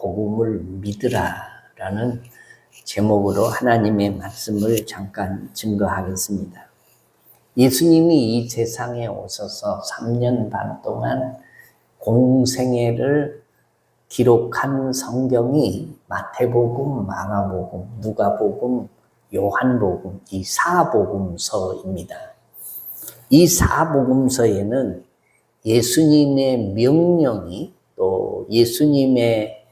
복음을 믿으라라는 제목으로 하나님의 말씀을 잠깐 증거하겠습니다. 예수님이 이 세상에 오셔서 3년 반 동안 공생애를 기록한 성경이 마태복음, 마가복음, 누가복음, 요한복음, 이 사복음서입니다. 이 사복음서에는 예수님의 명령이 또 예수님의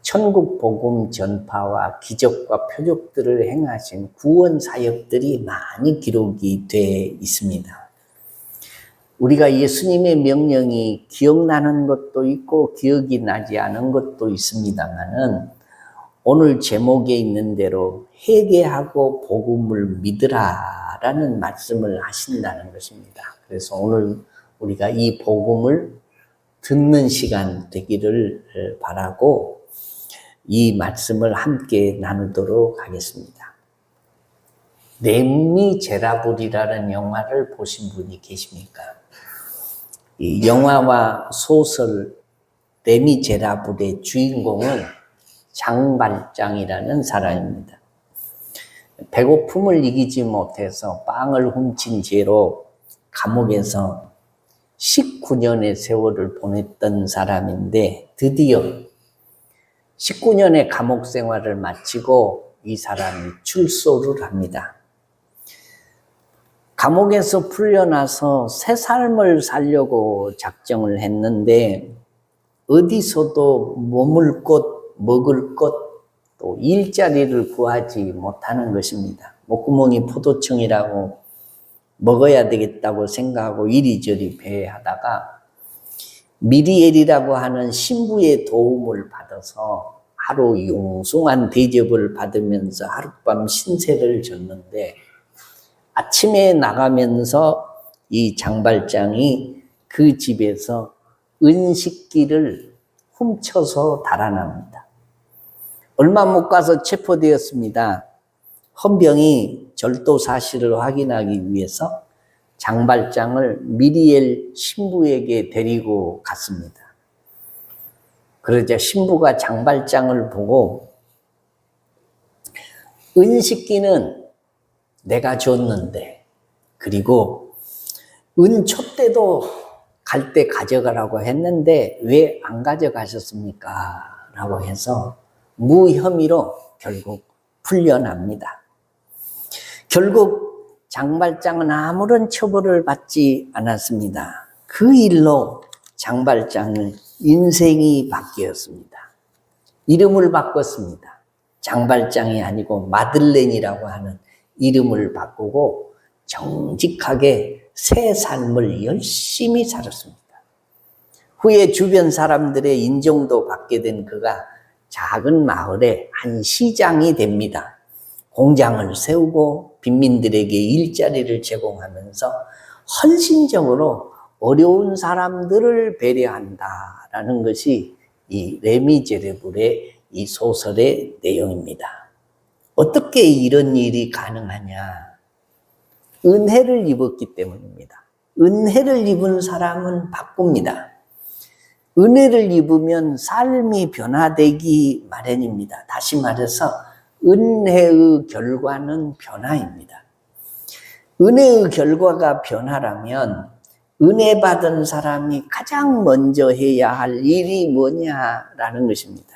천국 복음 전파와 기적과 표적들을 행하신 구원 사역들이 많이 기록이 되어 있습니다. 우리가 예수님의 명령이 기억나는 것도 있고 기억이 나지 않은 것도 있습니다만은 오늘 제목에 있는 대로 회개하고 복음을 믿으라라는 말씀을 하신다는 것입니다. 그래서 오늘 우리가 이 복음을 듣는 시간 되기를 바라고 이 말씀을 함께 나누도록 하겠습니다. 레미제라블이라는 영화를 보신 분이 계십니까? 이 영화와 소설 레미제라블의 주인공은 장발장이라는 사람입니다. 배고픔을 이기지 못해서 빵을 훔친 죄로 감옥에서 19년의 세월을 보냈던 사람인데 드디어 19년의 감옥 생활을 마치고 이 사람이 출소를 합니다. 감옥에서 풀려나서 새 삶을 살려고 작정을 했는데 어디서도 머물 곳, 먹을 것, 또 일자리를 구하지 못하는 것입니다. 목구멍이 포도청이라고 먹어야 되겠다고 생각하고 이리저리 배회하다가 미리엘이라고 하는 신부의 도움을 받아서 하루 융숭한 대접을 받으면서 하룻밤 신세를 졌는데 아침에 나가면서 이 장발장이 그 집에서 은식기를 훔쳐서 달아납니다. 얼마 못 가서 체포되었습니다. 헌병이 절도 사실을 확인하기 위해서 장발장을 미리엘 신부에게 데리고 갔습니다. 그러자 신부가 장발장을 보고 은식기는 내가 줬는데 그리고 은촛대도 갈 때 가져가라고 했는데 왜 안 가져가셨습니까? 라고 해서 무혐의로 결국 풀려납니다. 결국 장발장은 아무런 처벌을 받지 않았습니다. 그 일로 장발장은 인생이 바뀌었습니다. 이름을 바꿨습니다. 장발장이 아니고 마들렌이라고 하는 이름을 바꾸고 정직하게 새 삶을 열심히 살았습니다. 후에 주변 사람들의 인정도 받게 된 그가 작은 마을에 한 시장이 됩니다. 공장을 세우고 빈민들에게 일자리를 제공하면서 헌신적으로 어려운 사람들을 배려한다라는 것이 이 레미제라블의 이 소설의 내용입니다. 어떻게 이런 일이 가능하냐? 은혜를 입었기 때문입니다. 은혜를 입은 사람은 바꿉니다. 은혜를 입으면 삶이 변화되기 마련입니다. 다시 말해서 은혜의 결과는 변화입니다. 은혜의 결과가 변화라면 은혜 받은 사람이 가장 먼저 해야 할 일이 뭐냐라는 것입니다.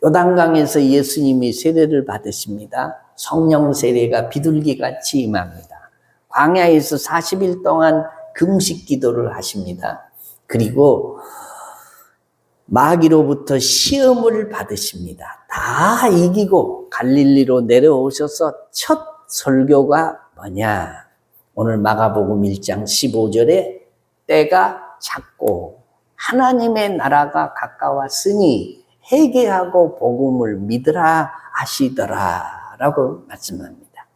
요단강에서 예수님이 세례를 받으십니다. 성령 세례가 비둘기같이 임합니다. 광야에서 40일 동안 금식 기도를 하십니다. 그리고 마귀로부터 시험을 받으십니다. 다 이기고 갈릴리로 내려오셔서 첫 설교가 뭐냐? 오늘 마가복음 1장 15절에 때가 찼고 하나님의 나라가 가까웠으니 회개하고 복음을 믿으라 하시더라 라고 말씀합니다.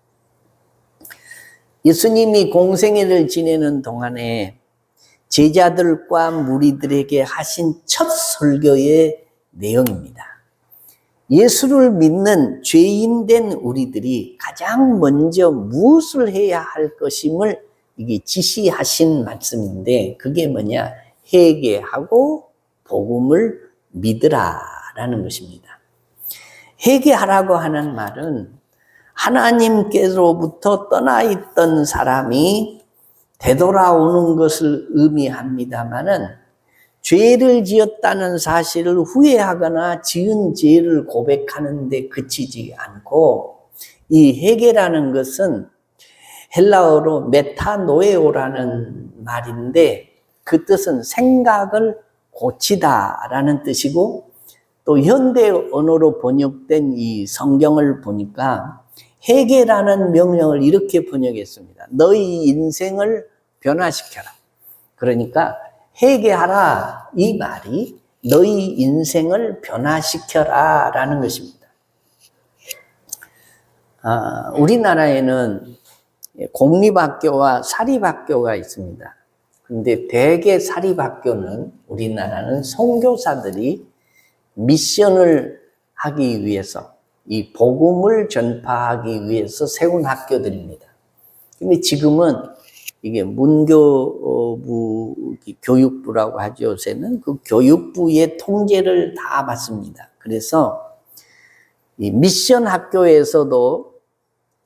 예수님이 공생애를 지내는 동안에 제자들과 무리들에게 하신 첫 설교의 내용입니다. 예수를 믿는 죄인된 우리들이 가장 먼저 무엇을 해야 할 것임을 이게 지시하신 말씀인데 그게 뭐냐? 회개하고 복음을 믿으라 라는 것입니다. 회개하라고 하는 말은 하나님께로부터 떠나 있던 사람이 되돌아오는 것을 의미합니다마는 죄를 지었다는 사실을 후회하거나 지은 죄를 고백하는 데 그치지 않고, 이 회개라는 것은 헬라어로 메타노에오라는 말인데 그 뜻은 생각을 고치다라는 뜻이고, 또 현대 언어로 번역된 이 성경을 보니까 회개라는 명령을 이렇게 번역했습니다. 너희 인생을 변화시켜라. 그러니까 회개하라, 이 말이 너희 인생을 변화시켜라 라는 것입니다. 우리나라에는 공립학교와 사립학교가 있습니다. 그런데 대개 사립학교는 우리나라는 선교사들이 미션을 하기 위해서, 이 복음을 전파하기 위해서 세운 학교들입니다. 근데 지금은 이게 문교부 교육부라고 하죠. 요새는 그 교육부의 통제를 다 받습니다. 그래서 이 미션 학교에서도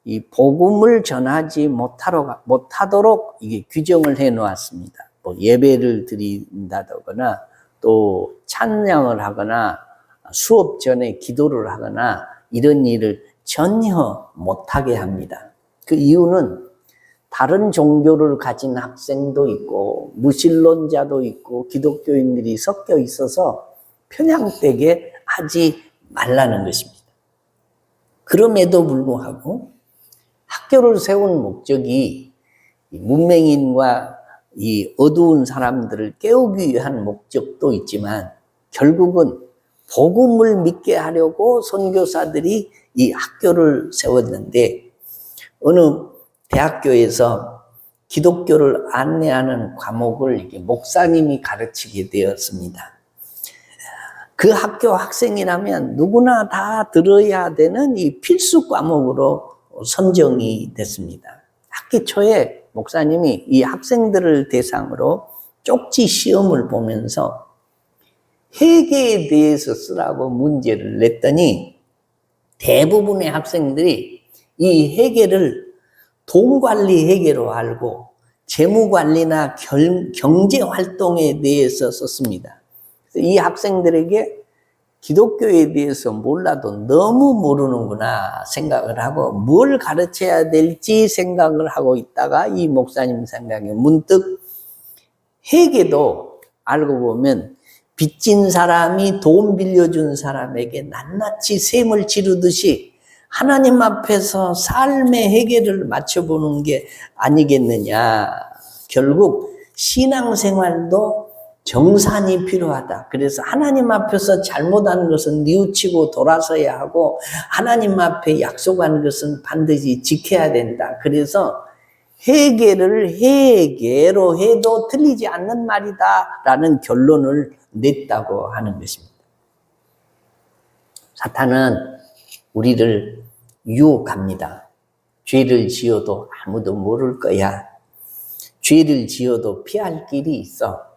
이 복음을 전하지 못하도록 이게 규정을 해 놓았습니다. 뭐 예배를 드린다거나 또 찬양을 하거나 수업 전에 기도를 하거나 이런 일을 전혀 못하게 합니다. 그 이유는 다른 종교를 가진 학생도 있고 무신론자도 있고 기독교인들이 섞여 있어서 편향되게 하지 말라는 것입니다. 그럼에도 불구하고 학교를 세운 목적이 문맹인과 이 어두운 사람들을 깨우기 위한 목적도 있지만 결국은 복음을 믿게 하려고 선교사들이 이 학교를 세웠는데, 어느 대학교에서 기독교를 안내하는 과목을 목사님이 가르치게 되었습니다. 그 학교 학생이라면 누구나 다 들어야 되는 이 필수 과목으로 선정이 됐습니다. 학기 초에 목사님이 이 학생들을 대상으로 쪽지 시험을 보면서 회개에 대해서 쓰라고 문제를 냈더니 대부분의 학생들이 이 회개를 돈관리 회개로 알고 재무관리나 경제활동에 대해서 썼습니다. 이 학생들에게 기독교에 대해서 몰라도 너무 모르는구나 생각을 하고 뭘 가르쳐야 될지 생각을 하고 있다가 이 목사님 생각에 문득 회개도 알고 보면 빚진 사람이 돈 빌려준 사람에게 낱낱이 셈을 치르듯이 하나님 앞에서 삶의 회개를 맞춰보는 게 아니겠느냐. 결국 신앙생활도 정산이 필요하다. 그래서 하나님 앞에서 잘못한 것은 뉘우치고 돌아서야 하고 하나님 앞에 약속한 것은 반드시 지켜야 된다. 그래서 회개를 회개로 해도 틀리지 않는 말이다 라는 결론을 냈다고 하는 것입니다. 사탄은 우리를 유혹합니다. 죄를 지어도 아무도 모를 거야. 죄를 지어도 피할 길이 있어.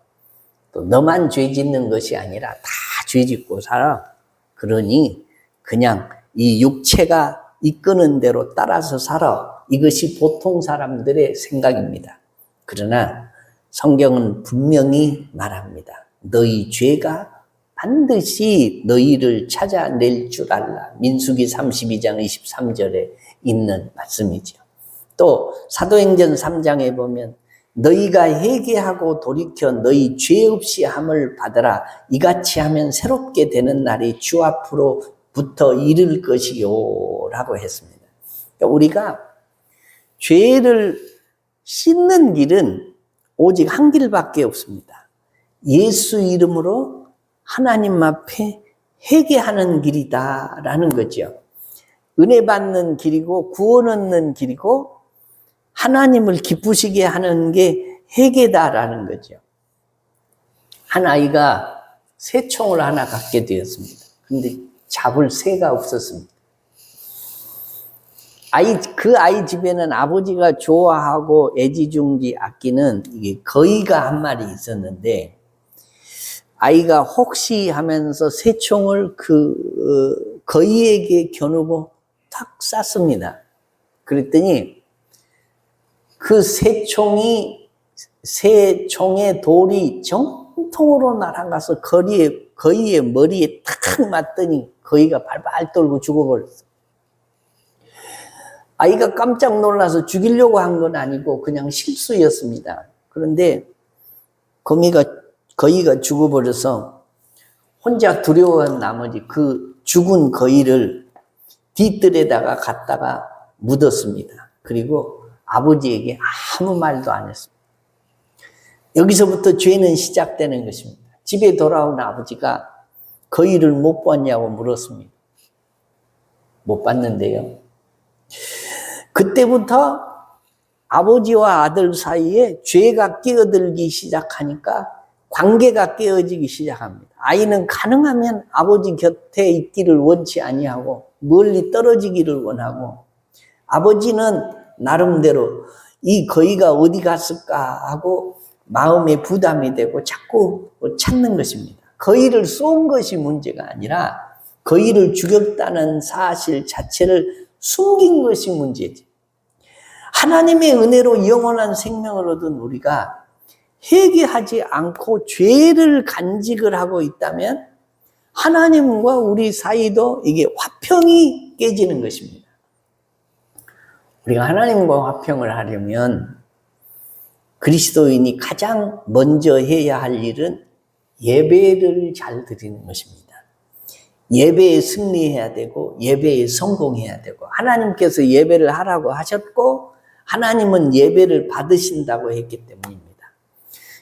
또 너만 죄 짓는 것이 아니라 다 죄 짓고 살아. 그러니 그냥 이 육체가 이끄는 대로 따라서 살아. 이것이 보통 사람들의 생각입니다. 그러나 성경은 분명히 말합니다. 너희 죄가 반드시 너희를 찾아낼 줄 알라. 민수기 32장 23절에 있는 말씀이죠. 또 사도행전 3장에 보면 너희가 회개하고 돌이켜 너희 죄 없이 함을 받으라. 이같이 하면 새롭게 되는 날이 주 앞으로부터 이를 것이요 라고 했습니다. 그러니까 우리가 죄를 씻는 길은 오직 한 길밖에 없습니다. 예수 이름으로 하나님 앞에 회개하는 길이다라는 거죠. 은혜 받는 길이고 구원 얻는 길이고 하나님을 기쁘시게 하는 게 회개다라는 거죠. 한 아이가 새총을 하나 갖게 되었습니다. 근데 잡을 새가 없었습니다. 그 아이 집에는 아버지가 좋아하고 애지중지 아끼는 이게 거위가 한 마리 있었는데 아이가 혹시 하면서 새총을 거위에게 겨누고 탁 쐈습니다. 그랬더니 그 새총의 돌이 정통으로 날아가서 거위의 머리에 탁 맞더니 거위가 발발 떨고 죽어버렸어요. 아이가 깜짝 놀라서 죽이려고 한 건 아니고 그냥 실수였습니다. 그런데 거위가 죽어버려서 혼자 두려워한 나머지 그 죽은 거위를 뒤뜰에다가 갖다가 묻었습니다. 그리고 아버지에게 아무 말도 안 했습니다. 여기서부터 죄는 시작되는 것입니다. 집에 돌아온 아버지가 거위를 못 봤냐고 물었습니다. 못 봤는데요. 그때부터 아버지와 아들 사이에 죄가 끼어들기 시작하니까 관계가 깨어지기 시작합니다. 아이는 가능하면 아버지 곁에 있기를 원치 아니하고 멀리 떨어지기를 원하고, 아버지는 나름대로 이 거위가 어디 갔을까 하고 마음에 부담이 되고 자꾸 찾는 것입니다. 거위를 쏜 것이 문제가 아니라 거위를 죽였다는 사실 자체를 숨긴 것이 문제지. 하나님의 은혜로 영원한 생명을 얻은 우리가 회개하지 않고 죄를 간직을 하고 있다면 하나님과 우리 사이도 이게 화평이 깨지는 것입니다. 우리가 하나님과 화평을 하려면 그리스도인이 가장 먼저 해야 할 일은 예배를 잘 드리는 것입니다. 예배에 승리해야 되고 예배에 성공해야 되고, 하나님께서 예배를 하라고 하셨고 하나님은 예배를 받으신다고 했기 때문입니다.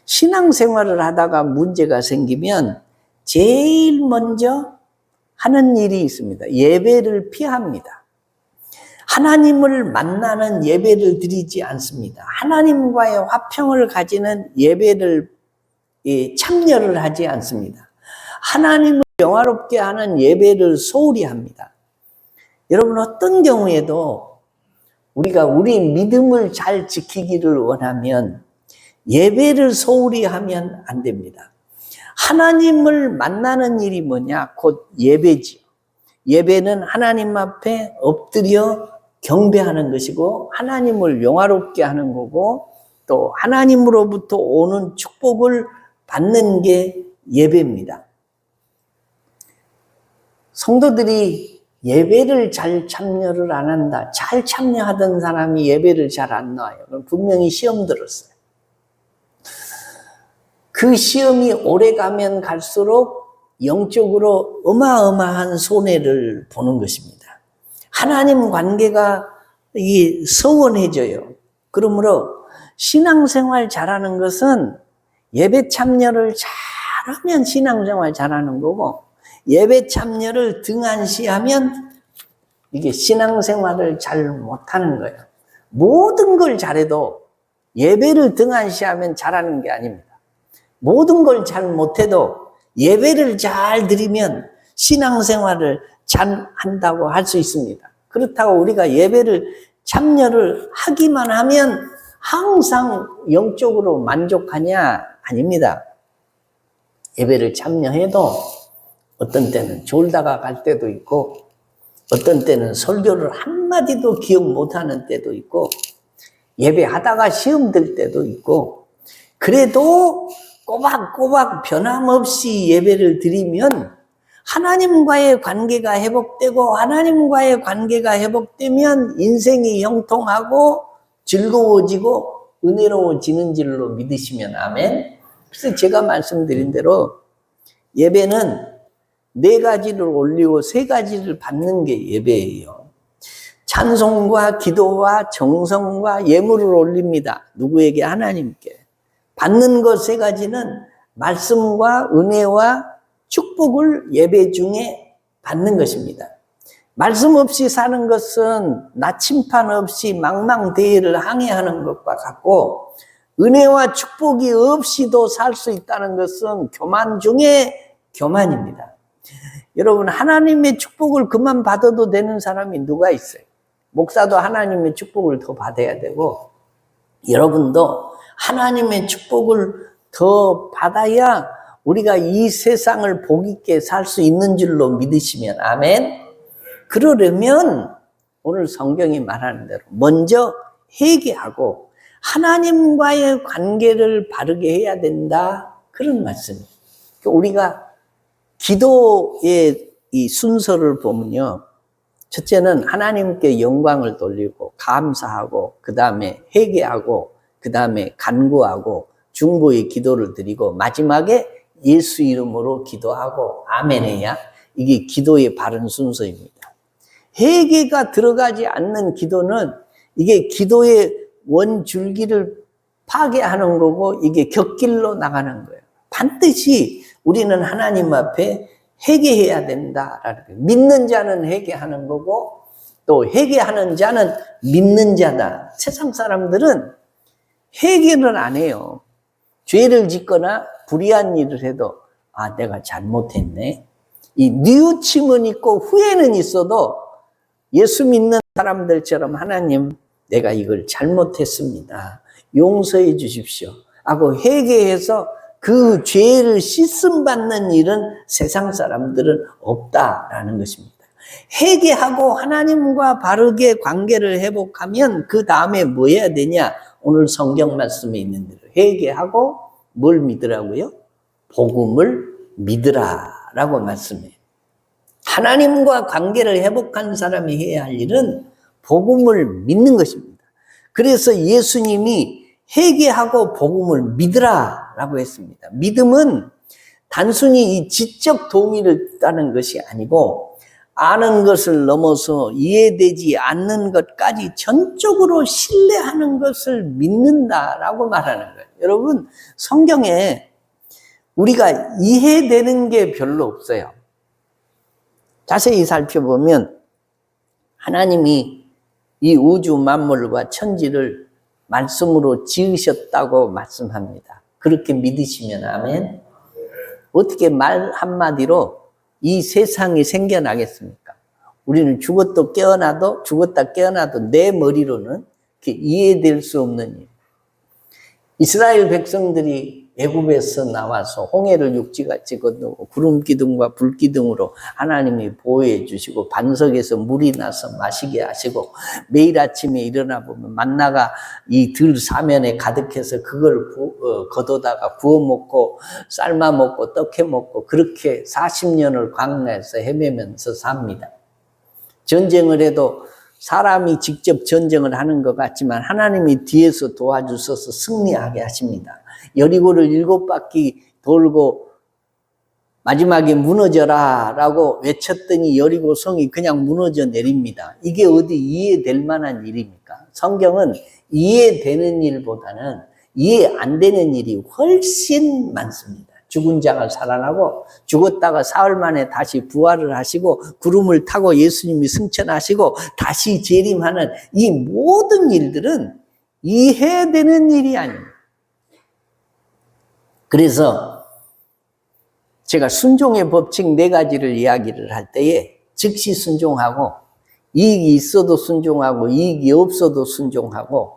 신앙생활을 하다가 문제가 생기면 제일 먼저 하는 일이 있습니다. 예배를 피합니다. 하나님을 만나는 예배를 드리지 않습니다. 하나님과의 화평을 가지는 예배를 참여를 하지 않습니다. 하나님을 영화롭게 하는 예배를 소홀히 합니다. 여러분, 어떤 경우에도 우리가 우리 믿음을 잘 지키기를 원하면 예배를 소홀히 하면 안 됩니다. 하나님을 만나는 일이 뭐냐? 곧 예배지요. 예배는 하나님 앞에 엎드려 경배하는 것이고 하나님을 영화롭게 하는 거고, 또 하나님으로부터 오는 축복을 받는 게 예배입니다. 성도들이 예배를 잘 참여를 안 한다. 잘 참여하던 사람이 예배를 잘 안 나와요. 그럼 분명히 시험 들었어요. 그 시험이 오래 가면 갈수록 영적으로 어마어마한 손해를 보는 것입니다. 하나님 관계가 서원해져요. 그러므로 신앙생활 잘하는 것은 예배 참여를 잘하면 신앙생활 잘하는 거고, 예배 참여를 등한시하면 이게 신앙생활을 잘 못하는 거예요. 모든 걸 잘해도 예배를 등한시하면 잘하는 게 아닙니다. 모든 걸 잘 못해도 예배를 잘 드리면 신앙생활을 잘 한다고 할 수 있습니다. 그렇다고 우리가 예배를 참여를 하기만 하면 항상 영적으로 만족하냐? 아닙니다. 예배를 참여해도 어떤 때는 졸다가 갈 때도 있고, 어떤 때는 설교를 한마디도 기억 못하는 때도 있고, 예배하다가 시험 들 때도 있고, 그래도 꼬박꼬박 변함없이 예배를 드리면 하나님과의 관계가 회복되고, 하나님과의 관계가 회복되면 인생이 형통하고 즐거워지고 은혜로워지는 줄로 믿으시면 아멘. 그래서 제가 말씀드린 대로 예배는 4가지를 올리고 3가지를 받는 게 예배예요. 찬송과 기도와 정성과 예물을 올립니다. 누구에게? 하나님께. 받는 것 3가지는 말씀과 은혜와 축복을 예배 중에 받는 것입니다. 말씀 없이 사는 것은 나침판 없이 망망대해를 항해하는 것과 같고, 은혜와 축복이 없이도 살 수 있다는 것은 교만 중에 교만입니다. 여러분, 하나님의 축복을 그만 받아도 되는 사람이 누가 있어요? 목사도 하나님의 축복을 더 받아야 되고, 여러분도 하나님의 축복을 더 받아야 우리가 이 세상을 복 있게 살 수 있는 줄로 믿으시면, 아멘. 그러려면 오늘 성경이 말하는 대로 먼저 회개하고 하나님과의 관계를 바르게 해야 된다, 그런 말씀이에요. 우리가 기도의 이 순서를 보면요, 첫째는 하나님께 영광을 돌리고 감사하고, 그 다음에 회개하고, 그 다음에 간구하고 중보의 기도를 드리고, 마지막에 예수 이름으로 기도하고 아멘 해야 이게 기도의 바른 순서입니다. 회개가 들어가지 않는 기도는 이게 기도의 원줄기를 파괴하는 거고, 이게 곁길로 나가는 거예요. 반드시 우리는 하나님 앞에 회개해야 된다라는 거예요. 믿는 자는 회개하는 거고, 또 회개하는 자는 믿는 자다. 세상 사람들은 회개를 안 해요. 죄를 짓거나 불의한 일을 해도 아, 내가 잘못했네, 이 뉘우침은 있고 후회는 있어도 예수 믿는 사람들처럼 하나님, 내가 이걸 잘못했습니다, 용서해 주십시오 하고 회개해서 그 죄를 씻음 받는 일은 세상 사람들은 없다라는 것입니다. 회개하고 하나님과 바르게 관계를 회복하면 그 다음에 뭐 해야 되냐? 오늘 성경 말씀에 있는 대로 회개하고 뭘 믿으라고요? 복음을 믿으라라고 말씀해요. 하나님과 관계를 회복한 사람이 해야 할 일은 복음을 믿는 것입니다. 그래서 예수님이 회개하고 복음을 믿으라라고 했습니다. 믿음은 단순히 이 지적 동의를 따는 것이 아니고, 아는 것을 넘어서 이해되지 않는 것까지 전적으로 신뢰하는 것을 믿는다라고 말하는 거예요. 여러분, 성경에 우리가 이해되는 게 별로 없어요. 자세히 살펴보면 하나님이 이 우주 만물과 천지를 말씀으로 지으셨다고 말씀합니다. 그렇게 믿으시면 아멘. 어떻게 말 한마디로 이 세상이 생겨나겠습니까? 우리는 죽었다 깨어나도 내 머리로는 이해될 수 없는 일. 이스라엘 백성들이 애굽에서 나와서 홍해를 육지같이 건너고 구름 기둥과 불 기둥으로 하나님이 보호해 주시고, 반석에서 물이 나서 마시게 하시고, 매일 아침에 일어나 보면 만나가 이 들 사면에 가득해서 그걸 걷어다가 구워 먹고 삶아 먹고 떡해 먹고, 그렇게 40년을 광야에서 헤매면서 삽니다. 전쟁을 해도 사람이 직접 전쟁을 하는 것 같지만 하나님이 뒤에서 도와주셔서 승리하게 하십니다. 여리고를 7바퀴 돌고 마지막에 무너져라 라고 외쳤더니 여리고 성이 그냥 무너져 내립니다. 이게 어디 이해될 만한 일입니까? 성경은 이해되는 일보다는 이해 안 되는 일이 훨씬 많습니다. 죽은 자가 살아나고, 죽었다가 사흘 만에 다시 부활을 하시고, 구름을 타고 예수님이 승천하시고 다시 재림하는 이 모든 일들은 이해되는 일이 아닙니다. 그래서 제가 순종의 법칙 4가지를 이야기를 할 때에 즉시 순종하고, 이익이 있어도 순종하고, 이익이 없어도 순종하고,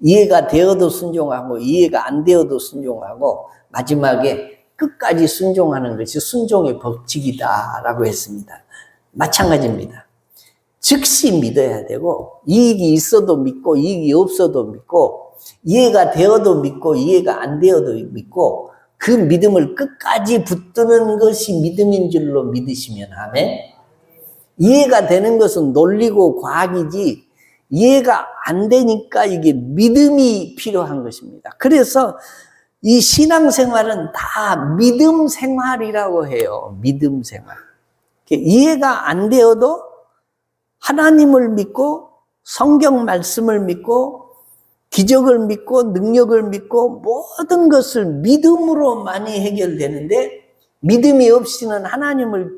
이해가 되어도 순종하고, 이해가 안 되어도 순종하고, 마지막에 끝까지 순종하는 것이 순종의 법칙이다라고 했습니다. 마찬가지입니다. 즉시 믿어야 되고, 이익이 있어도 믿고, 이익이 없어도 믿고, 이해가 되어도 믿고, 이해가 안 되어도 믿고, 그 믿음을 끝까지 붙드는 것이 믿음인 줄로 믿으시면 아멘. 이해가 되는 것은 논리고 과학이지, 이해가 안 되니까 이게 믿음이 필요한 것입니다. 그래서 이 신앙생활은 다 믿음 생활이라고 해요. 믿음 생활. 이해가 안 되어도 하나님을 믿고, 성경 말씀을 믿고, 기적을 믿고, 능력을 믿고, 모든 것을 믿음으로 많이 해결되는데, 믿음이 없이는 하나님을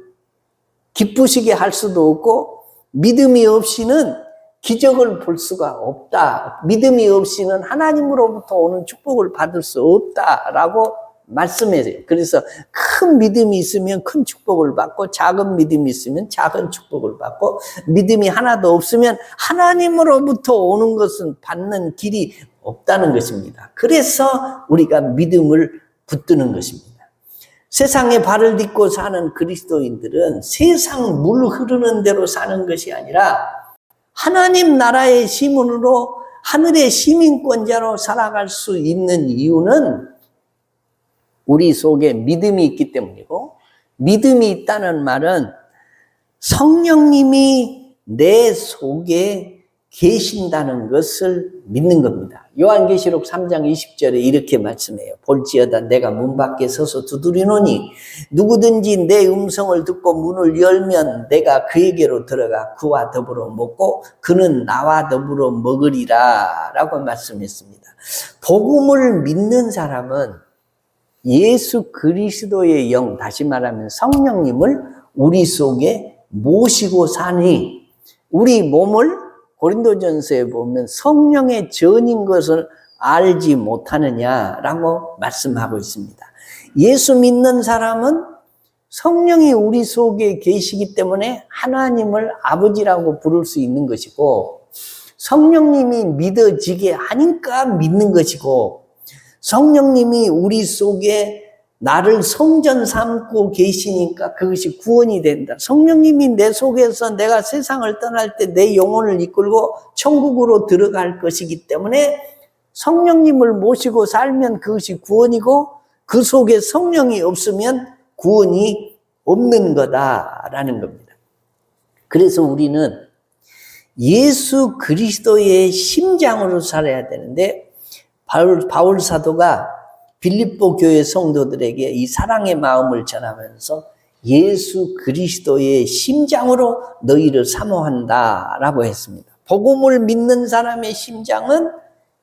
기쁘시게 할 수도 없고, 믿음이 없이는 기적을 볼 수가 없다. 믿음이 없이는 하나님으로부터 오는 축복을 받을 수 없다라고 말씀해요. 그래서 큰 믿음이 있으면 큰 축복을 받고, 작은 믿음이 있으면 작은 축복을 받고, 믿음이 하나도 없으면 하나님으로부터 오는 것은 받는 길이 없다는 것입니다. 그래서 우리가 믿음을 붙드는 것입니다. 세상에 발을 딛고 사는 그리스도인들은 세상 물 흐르는 대로 사는 것이 아니라 하나님 나라의 시민으로 하늘의 시민권자로 살아갈 수 있는 이유는 우리 속에 믿음이 있기 때문이고, 믿음이 있다는 말은 성령님이 내 속에 계신다는 것을 믿는 겁니다. 요한계시록 3장 20절에 이렇게 말씀해요. 볼지어다 내가 문 밖에 서서 두드리노니 누구든지 내 음성을 듣고 문을 열면 내가 그에게로 들어가 그와 더불어 먹고 그는 나와 더불어 먹으리라 라고 말씀했습니다. 복음을 믿는 사람은 예수 그리스도의 영, 다시 말하면 성령님을 우리 속에 모시고 사니 우리 몸을 고린도전서에 보면 성령의 전인 것을 알지 못하느냐라고 말씀하고 있습니다. 예수 믿는 사람은 성령이 우리 속에 계시기 때문에 하나님을 아버지라고 부를 수 있는 것이고, 성령님이 믿어지게 하니까 믿는 것이고, 성령님이 우리 속에 나를 성전 삼고 계시니까 그것이 구원이 된다. 성령님이 내 속에서 내가 세상을 떠날 때 내 영혼을 이끌고 천국으로 들어갈 것이기 때문에 성령님을 모시고 살면 그것이 구원이고, 그 속에 성령이 없으면 구원이 없는 거다라는 겁니다. 그래서 우리는 예수 그리스도의 심장으로 살아야 되는데, 바울 사도가 빌립보 교회 성도들에게 이 사랑의 마음을 전하면서 예수 그리스도의 심장으로 너희를 사모한다라고 했습니다. 복음을 믿는 사람의 심장은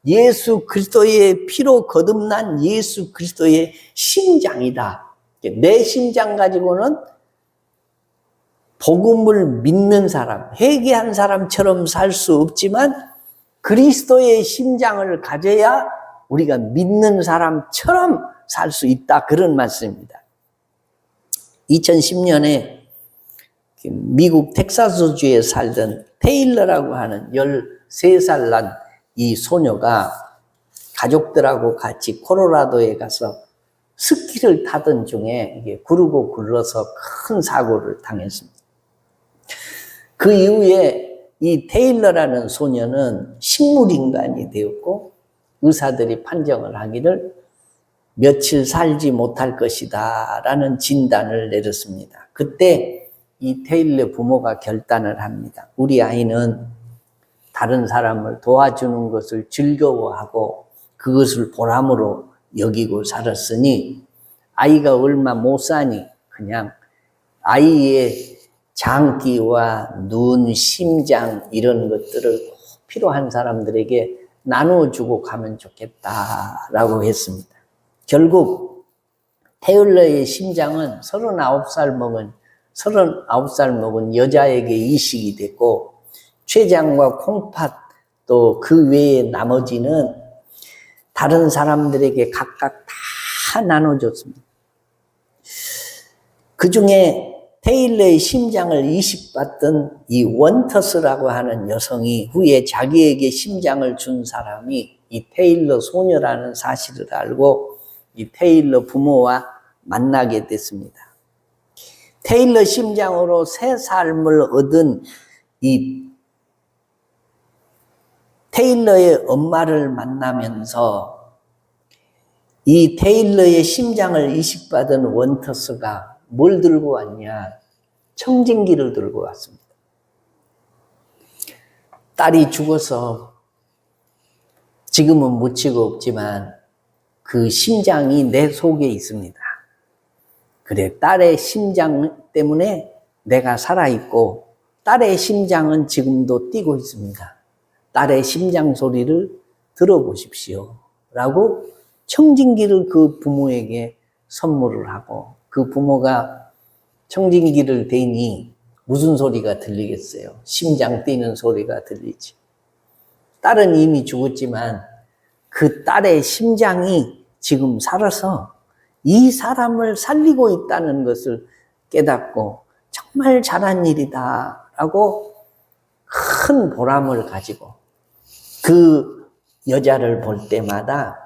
예수 그리스도의 피로 거듭난 예수 그리스도의 심장이다. 내 심장 가지고는 복음을 믿는 사람, 회개한 사람처럼 살 수 없지만 그리스도의 심장을 가져야 우리가 믿는 사람처럼 살 수 있다. 그런 말씀입니다. 2010년에 미국 텍사스주에 살던 테일러라고 하는 13살 난 이 소녀가 가족들하고 같이 콜로라도에 가서 스키를 타던 중에 이게 구르고 굴러서 큰 사고를 당했습니다. 그 이후에 이 테일러라는 소녀는 식물인간이 되었고, 의사들이 판정을 하기를 며칠 살지 못할 것이다 라는 진단을 내렸습니다. 그때 이 테일러 부모가 결단을 합니다. 우리 아이는 다른 사람을 도와주는 것을 즐거워하고 그것을 보람으로 여기고 살았으니 아이가 얼마 못 사니 그냥 아이의 장기와 눈, 심장 이런 것들을 꼭 필요한 사람들에게 나눠주고 가면 좋겠다라고 했습니다. 결국 테일러의 심장은 39살 먹은 여자에게 이식이 됐고, 췌장과 콩팥 또 그 외에 나머지는 다른 사람들에게 각각 다 나눠줬습니다. 그 중에 테일러의 심장을 이식받던 이 원터스라고 하는 여성이 후에 자기에게 심장을 준 사람이 이 테일러 소녀라는 사실을 알고 이 테일러 부모와 만나게 됐습니다. 테일러 심장으로 새 삶을 얻은 이 테일러의 엄마를 만나면서 이 테일러의 심장을 이식받은 원터스가 뭘 들고 왔냐? 청진기를 들고 왔습니다. 딸이 죽어서 지금은 묻히고 없지만 그 심장이 내 속에 있습니다. 그래, 딸의 심장 때문에 내가 살아있고 딸의 심장은 지금도 뛰고 있습니다. 딸의 심장 소리를 들어보십시오 라고 청진기를 그 부모에게 선물을 하고, 그 부모가 청진기를 대니 무슨 소리가 들리겠어요? 심장 뛰는 소리가 들리지. 딸은 이미 죽었지만 그 딸의 심장이 지금 살아서 이 사람을 살리고 있다는 것을 깨닫고 정말 잘한 일이다 라고 큰 보람을 가지고 그 여자를 볼 때마다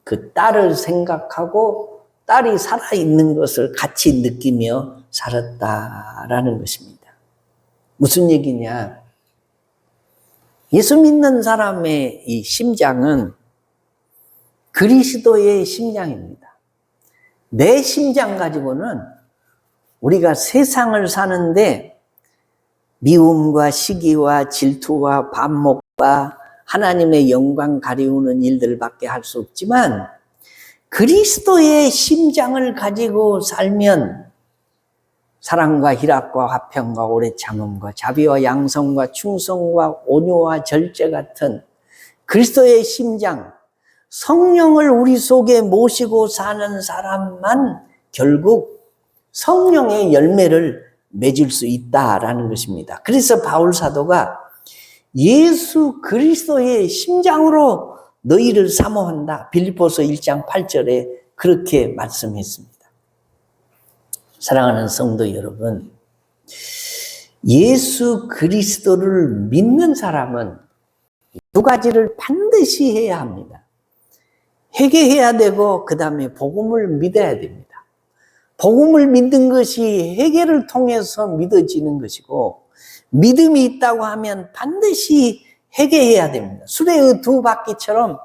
그 딸을 생각하고 딸이 살아있는 것을 같이 느끼며 살았다라는 것입니다. 무슨 얘기냐? 예수 믿는 사람의 이 심장은 그리스도의 심장입니다. 내 심장 가지고는 우리가 세상을 사는데 미움과 시기와 질투와 반목과 하나님의 영광 가리우는 일들밖에 할 수 없지만 그리스도의 심장을 가지고 살면 사랑과 희락과 화평과 오래 참음과 자비와 양성과 충성과 온유와 절제 같은 그리스도의 심장, 성령을 우리 속에 모시고 사는 사람만 결국 성령의 열매를 맺을 수 있다라는 것입니다. 그래서 바울 사도가 예수 그리스도의 심장으로 너희를 사모한다. 빌립보서 1장 8절에 그렇게 말씀했습니다. 사랑하는 성도 여러분, 예수 그리스도를 믿는 사람은 두 가지를 반드시 해야 합니다. 회개해야 되고 그 다음에 복음을 믿어야 됩니다. 복음을 믿는 것이 회개를 통해서 믿어지는 것이고 믿음이 있다고 하면 반드시 회개해야 됩니다. 수레의 두 바퀴처럼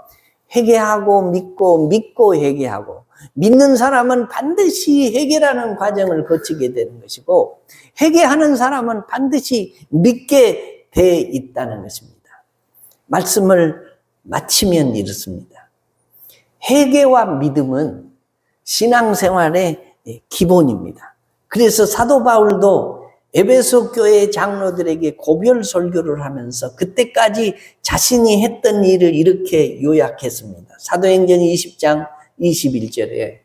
회개하고 믿고 믿고 회개하고 믿는 사람은 반드시 회개라는 과정을 거치게 되는 것이고 회개하는 사람은 반드시 믿게 돼 있다는 것입니다. 말씀을 마치면 이렇습니다. 회개와 믿음은 신앙생활의 기본입니다. 그래서 사도 바울도 에베소 교회 장로들에게 고별 설교를 하면서 그때까지 자신이 했던 일을 이렇게 요약했습니다. 사도행전 20장 21절에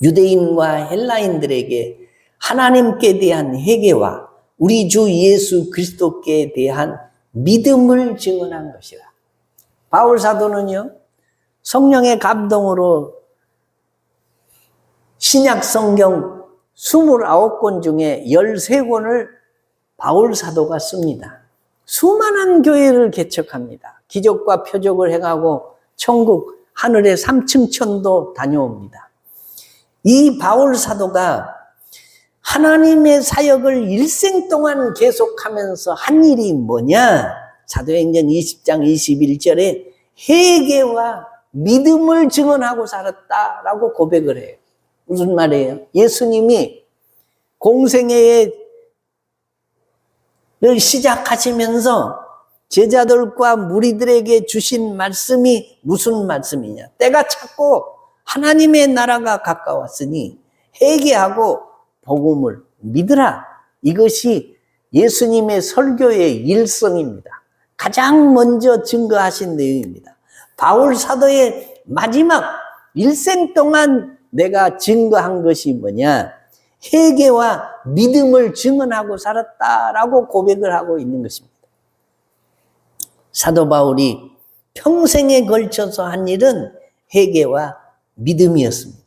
유대인과 헬라인들에게 하나님께 대한 회개와 우리 주 예수 그리스도께 대한 믿음을 증언한 것이라. 바울 사도는요, 성령의 감동으로 신약 성경 29권 중에 13권을 바울 사도가 씁니다. 수많은 교회를 개척합니다. 기적과 표적을 행하고 천국 하늘의 3층천도 다녀옵니다. 이 바울 사도가 하나님의 사역을 일생 동안 계속하면서 한 일이 뭐냐? 사도행전 20장 21절에 회개와 믿음을 증언하고 살았다라고 고백을 해요. 무슨 말이에요? 예수님이 공생애를 시작하시면서 제자들과 무리들에게 주신 말씀이 무슨 말씀이냐? 때가 찼고 하나님의 나라가 가까웠으니 회개하고 복음을 믿으라. 이것이 예수님의 설교의 일성입니다. 가장 먼저 증거하신 내용입니다. 바울 사도의 마지막 일생 동안 내가 증거한 것이 뭐냐? 회개와 믿음을 증언하고 살았다라고 고백을 하고 있는 것입니다. 사도 바울이 평생에 걸쳐서 한 일은 회개와 믿음이었습니다.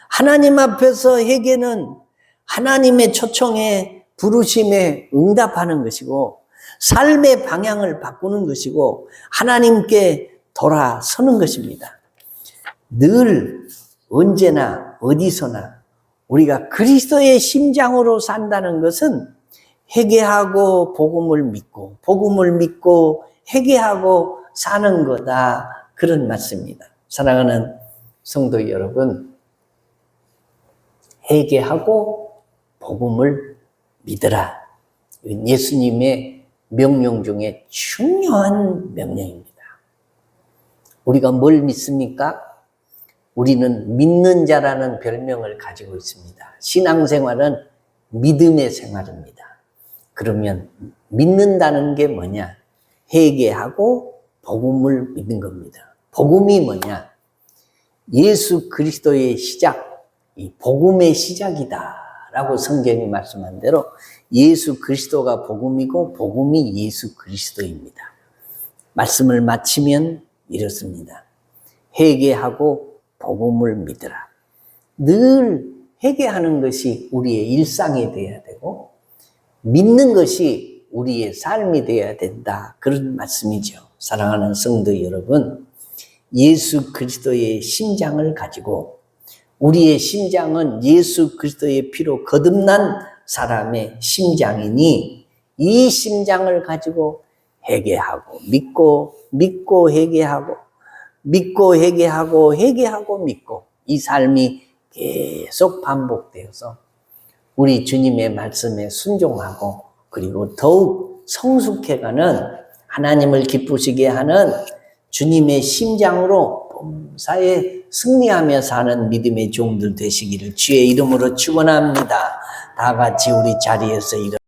하나님 앞에서 회개는 하나님의 초청에 부르심에 응답하는 것이고 삶의 방향을 바꾸는 것이고 하나님께 돌아서는 것입니다. 늘 언제나 어디서나 우리가 그리스도의 심장으로 산다는 것은 회개하고 복음을 믿고 회개하고 사는 거다. 그런 말씀입니다. 사랑하는 성도 여러분, 회개하고 복음을 믿으라. 예수님의 명령 중에 중요한 명령입니다. 우리가 뭘 믿습니까? 우리는 믿는 자라는 별명을 가지고 있습니다. 신앙생활은 믿음의 생활입니다. 그러면 믿는다는 게 뭐냐? 회개하고 복음을 믿는 겁니다. 복음이 뭐냐? 예수 그리스도의 시작, 이 복음의 시작이다라고 성경이 말씀한 대로 예수 그리스도가 복음이고 복음이 예수 그리스도입니다. 말씀을 마치면 이렇습니다. 회개하고 복음을 믿으라. 늘 회개하는 것이 우리의 일상이 되어야 되고 믿는 것이 우리의 삶이 되어야 된다. 그런 말씀이죠. 사랑하는 성도 여러분, 예수 그리스도의 심장을 가지고 우리의 심장은 예수 그리스도의 피로 거듭난 사람의 심장이니 이 심장을 가지고 회개하고 믿고 회개하고 믿고 회개하고 회개하고 믿고 이 삶이 계속 반복되어서 우리 주님의 말씀에 순종하고 그리고 더욱 성숙해가는 하나님을 기쁘시게 하는 주님의 심장으로 범사에 승리하며 사는 믿음의 종들 되시기를 주의 이름으로 축원합니다. 다 같이 우리 자리에서 일어나